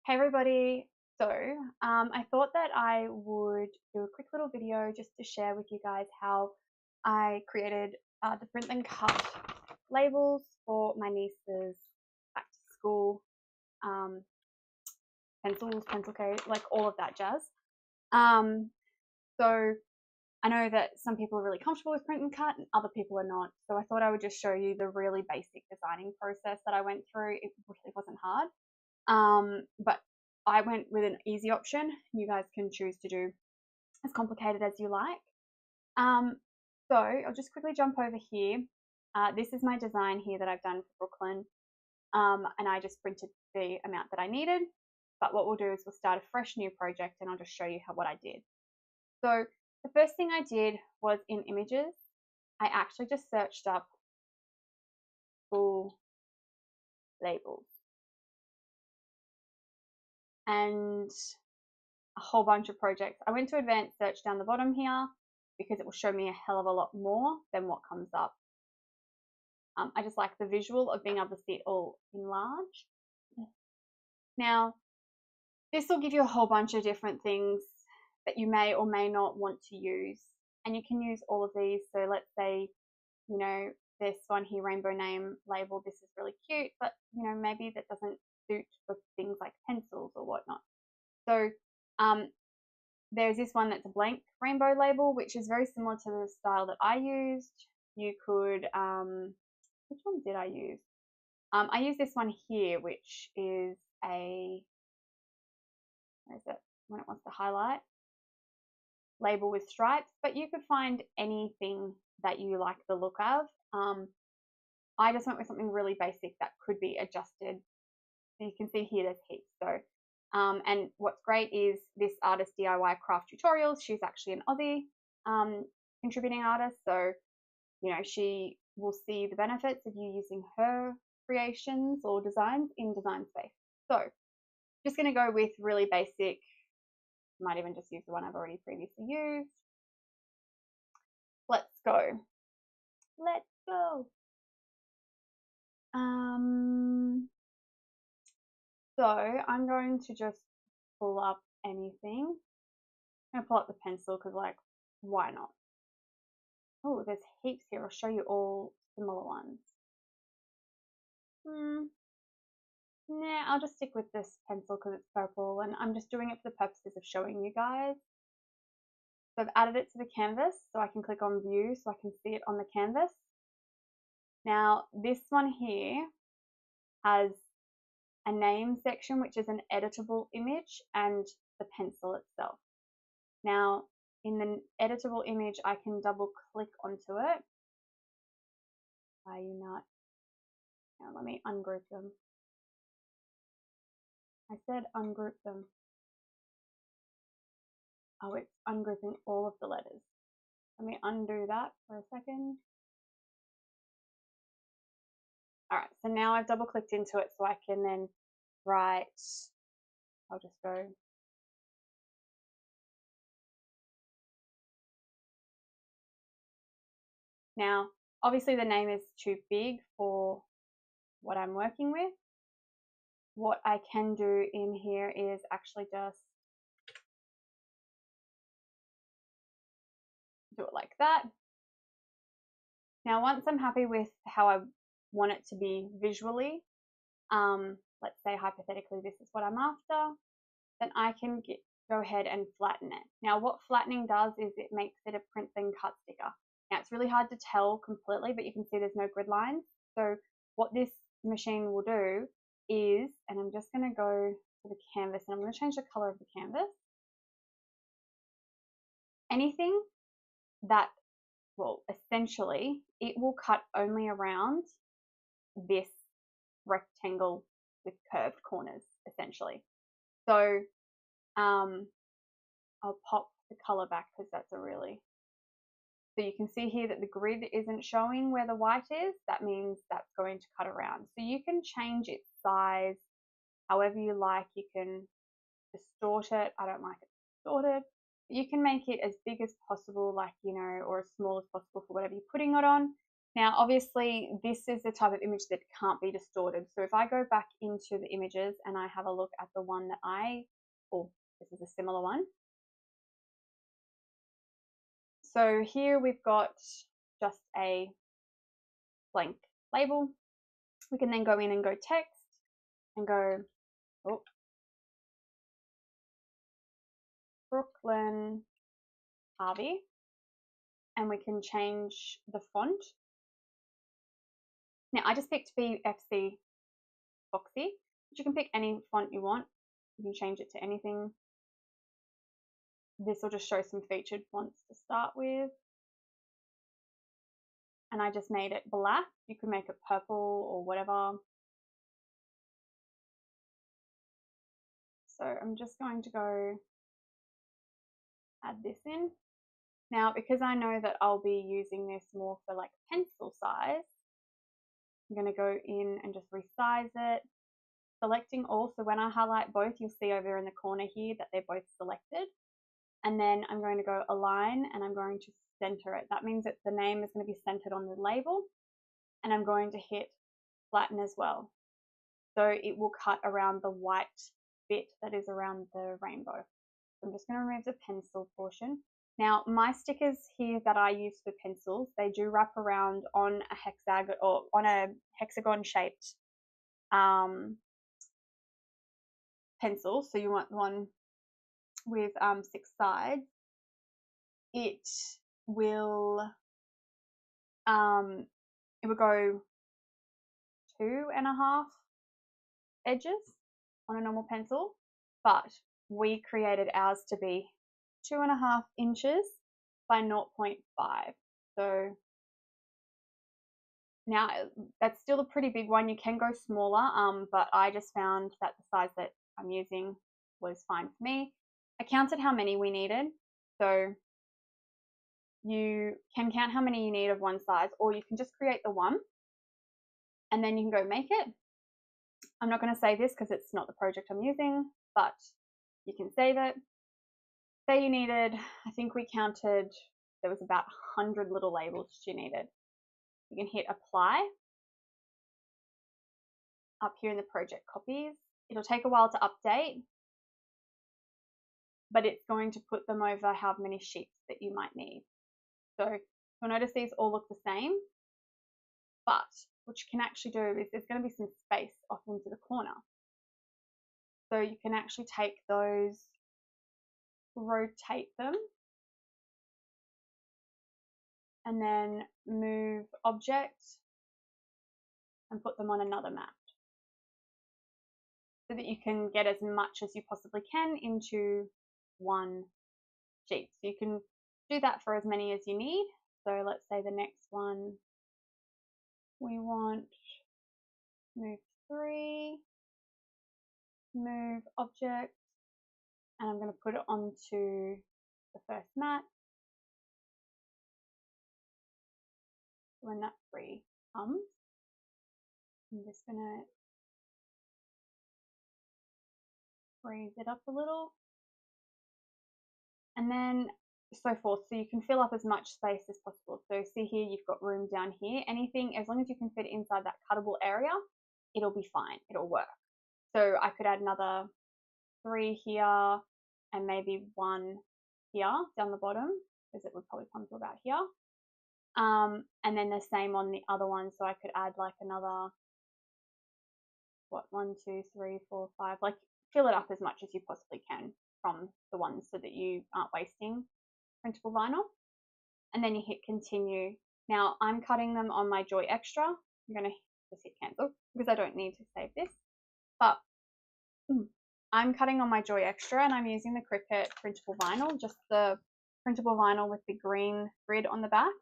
Hey everybody. I thought that I would do a quick little video just to share with you guys how I created the print and cut labels for my niece's back to school um, pencils, pencil case, like all of that jazz. Um, so I know that some people are really comfortable with print and cut and other people are not. So I thought I would just show you the really basic designing process that I went through. It really wasn't hard. But I went with an easy option. You guys can choose to do as complicated as you like. So I'll just quickly jump over here. This is my design here that I've done for Brooklyn. And I just printed the amount that I needed. But what we'll do is we'll start a fresh new project and I'll just show you what I did. So the first thing I did was in images, I actually just searched up full labels. And a whole bunch of projects. I went to advanced search down the bottom here because it will show me a hell of a lot more than what comes up. I just like the visual of being able to see it all enlarged. Now, this will give you a whole bunch of different things that you may or may not want to use. And you can use all of these. So let's say, this one here, rainbow name label, this is really cute, but maybe that doesn't suit for things like pencils or whatnot. So there's this one that's a blank rainbow label, which is very similar to the style that I used. You could, which one did I use? I use this one here, which is where is it? When it wants to highlight, label with stripes, but you could find anything that you like the look of. I just went with something really basic that could be adjusted. So you can see here there's heaps. So and what's great is this artist DIY craft tutorials. She's actually an Aussie contributing artist. So, she will see the benefits of you using her creations or designs in Design Space. So just going to go with really basic. Might even just use the one I've already previously used. Let's go. Let's go. So I'm going to just pull up anything. I'm going to pull up the pencil because, why not? Oh, there's heaps here. I'll show you all similar ones. Nah, I'll just stick with this pencil because it's purple and I'm just doing it for the purposes of showing you guys. So I've added it to the canvas so I can click on view so I can see it on the canvas. Now this one here has a name section, which is an editable image, and the pencil itself. Now in the editable image, I can double click onto it. Are you not? Now let me ungroup them. I said ungroup them. Oh, it's ungrouping all of the letters. Let me undo that for a second. All right, so now I've double clicked into it so I can then write, I'll just go. Now, obviously the name is too big for what I'm working with. What I can do in here is actually just do it like that. Now, once I'm happy with how I want it to be visually, let's say hypothetically this is what I'm after, then I can go ahead and flatten it. Now, what flattening does is it makes it a print then cut sticker. Now, it's really hard to tell completely, but you can see there's no grid lines. So what this machine will do is, and I'm just going to go to the canvas and I'm going to change the color of the canvas. Anything that, well, essentially, it will cut only around this rectangle with curved corners, essentially. So I'll pop the color back because that's a really, so you can see here that the grid isn't showing where the white is. That means that's going to cut around. So you can change its size however you like. You can distort it. I don't like it distorted. You can make it as big as possible, or as small as possible for whatever you're putting it on. Now, obviously, this is the type of image that can't be distorted. So if I go back into the images and I have a look at the one that this is a similar one. So here we've got just a blank label. We can then go in and go text and go, Brooklyn Harvey, and we can change the font. Now I just picked BFC Foxy, but you can pick any font you want. You can change it to anything. This will just show some featured fonts to start with. And I just made it black. You could make it purple or whatever. So I'm just going to go add this in. Now, because I know that I'll be using this more for like pencil size, I'm going to go in and just resize it, selecting all. So when I highlight both, you'll see over there in the corner here that they're both selected. And then I'm going to go align and I'm going to center it. That means that the name is going to be centered on the label, and I'm going to hit flatten as well. So it will cut around the white bit that is around the rainbow. So I'm just going to remove the pencil portion. Now, my stickers here that I use for pencils, they do wrap around on a hexagon or on a hexagon shaped pencil. So you want one with 6 sides. It will go 2.5 edges on a normal pencil, but we created ours to be 2.5 inches by 0.5. So now that's still a pretty big one. You can go smaller, but I just found that the size that I'm using was fine for me. I counted how many we needed. So you can count how many you need of one size, or you can just create the one and then you can go make it. I'm not going to save this because it's not the project I'm using, but you can save it. Say you needed, I think we counted, there was about 100 little labels you needed. You can hit apply up here in the project copies. It'll take a while to update, but it's going to put them over how many sheets that you might need. So you'll notice these all look the same, but what you can actually do is there's going to be some space off into the corner. So you can actually take those, rotate them, and then move object and put them on another map so that you can get as much as you possibly can into one sheet. So you can do that for as many as you need. So let's say the next one, we want move 3, move object, and I'm going to put it onto the first mat. When that 3 comes, I'm just going to raise it up a little, and then so forth. So you can fill up as much space as possible. So see here, you've got room down here. Anything, as long as you can fit inside that cuttable area, it'll be fine. It'll work. So I could add another 3 here and maybe 1 here down the bottom, because it would probably come to about here. And then the same on the other one. So I could add like another, 1, 2, 3, 4, 5, like fill it up as much as you possibly can from the ones so that you aren't wasting printable vinyl. And then you hit continue. Now I'm cutting them on my Joy Extra. I'm going to just hit cancel because I don't need to save this, but I'm cutting on my Joy Extra and I'm using the Cricut printable vinyl, just the printable vinyl with the green grid on the back.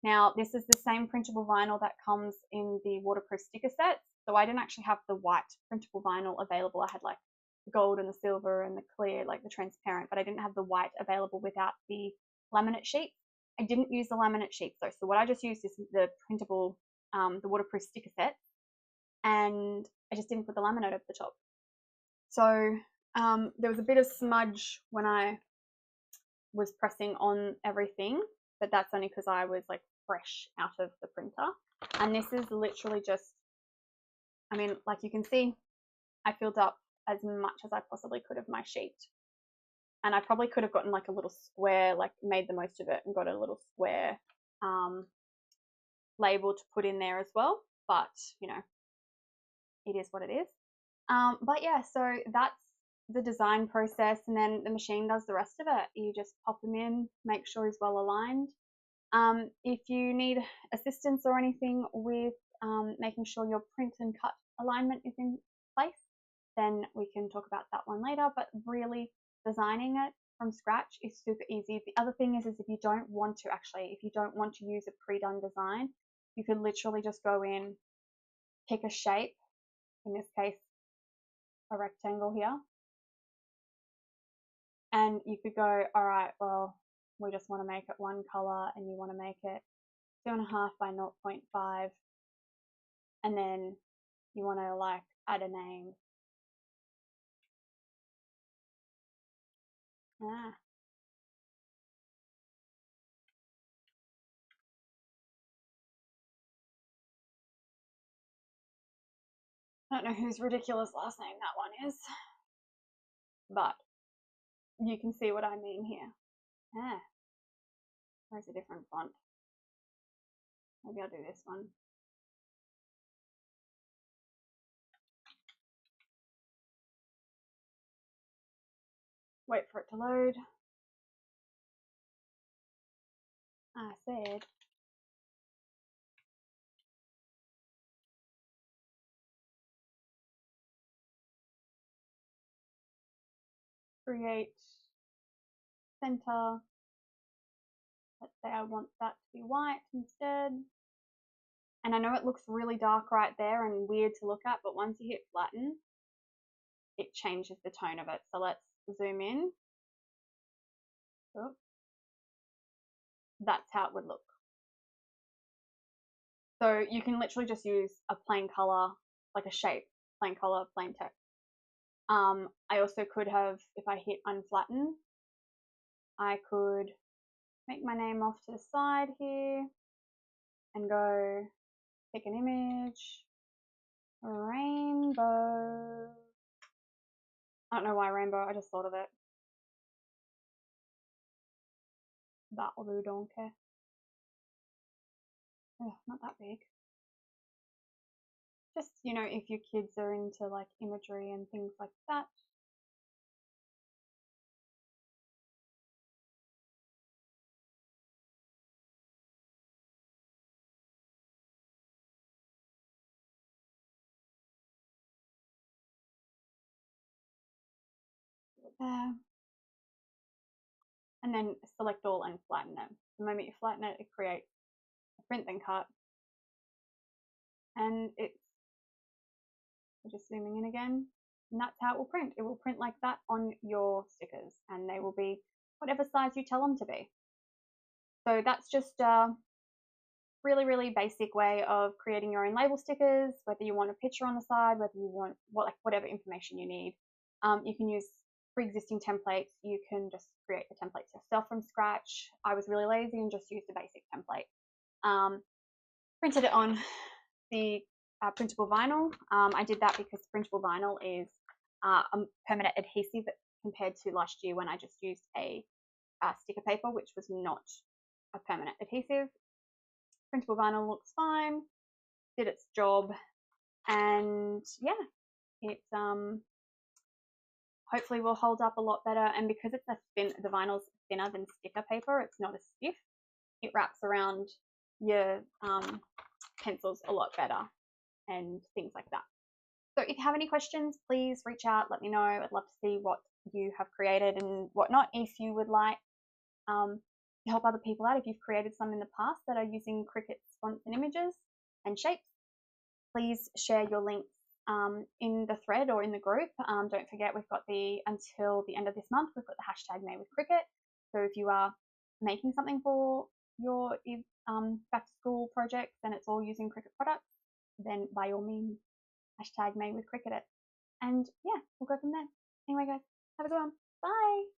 Now this is the same printable vinyl that comes in the waterproof sticker sets. So I didn't actually have the white printable vinyl available. I had like the gold and the silver and the clear, like the transparent, but I didn't have the white available without the laminate sheet. I didn't use the laminate sheets though. So what I just used is the printable, the waterproof sticker set, and I just didn't put the laminate over the top. So there was a bit of smudge when I was pressing on everything, but that's only because I was like fresh out of the printer. And this is literally just, I mean, like you can see, I filled up as much as I possibly could of my sheet. And I probably could have gotten like a little square, like made the most of it and got a little square label to put in there as well. But, you know, it is what it is. But yeah, so that's the design process, and then the machine does the rest of it. You just pop them in, make sure he's well aligned. If you need assistance or anything with making sure your print and cut alignment is in place, then we can talk about that one later. But really, designing it from scratch is super easy. The other thing is if you don't want to use a pre-done design, you could literally just go in, pick a shape, in this case, a rectangle here, and you could go, all right, well, we just want to make it one color, and you want to make it 2.5 by 0.5, and then you want to like add a name. I don't know whose ridiculous last name that one is, but you can see what I mean here. Where's a different font? Maybe I'll do this one. Wait for it to load. I said create center. Let's say I want that to be white instead. And I know it looks really dark right there and weird to look at, but once you hit flatten, it changes the tone of it. So let's zoom in. Oh. That's how it would look. So you can literally just use a plain color, like a shape, plain color, plain text. I also could have, if I hit unflatten, I could make my name off to the side here and go pick an image, rainbow. I don't know why rainbow, I just thought of it. That will do, don't care. Oh, not that big. Just, you know, if your kids are into like imagery and things like that. There. And then select all and flatten it. The moment you flatten it, it creates a print then cut. And it's, we're just zooming in again. And that's how it will print. It will print like that on your stickers, and they will be whatever size you tell them to be. So that's just a really, really basic way of creating your own label stickers, whether you want a picture on the side, whether you want whatever information you need. You can use pre-existing templates. You can just create the templates yourself from scratch. I was really lazy and just used a basic template. Printed it on the printable vinyl. I did that because printable vinyl is a permanent adhesive compared to last year when I just used a sticker paper, which was not a permanent adhesive. Printable vinyl looks fine, did its job, and yeah, it hopefully will hold up a lot better. And because it's the vinyl's thinner than sticker paper, it's not as stiff. It wraps around your pencils a lot better and things like that. So if you have any questions, please reach out, let me know. I'd love to see what you have created and whatnot. If you would like to help other people out, if you've created some in the past that are using Cricut fonts and images and shapes, please share your links in the thread or in the group. Don't forget, we've got until the end of this month, we've got the hashtag Made with Cricut. So if you are making something for your back to school projects and it's all using Cricut products, then by all means, hashtag Made with Cricut it. And yeah, we'll go from there. Anyway, guys, have a good one. Bye.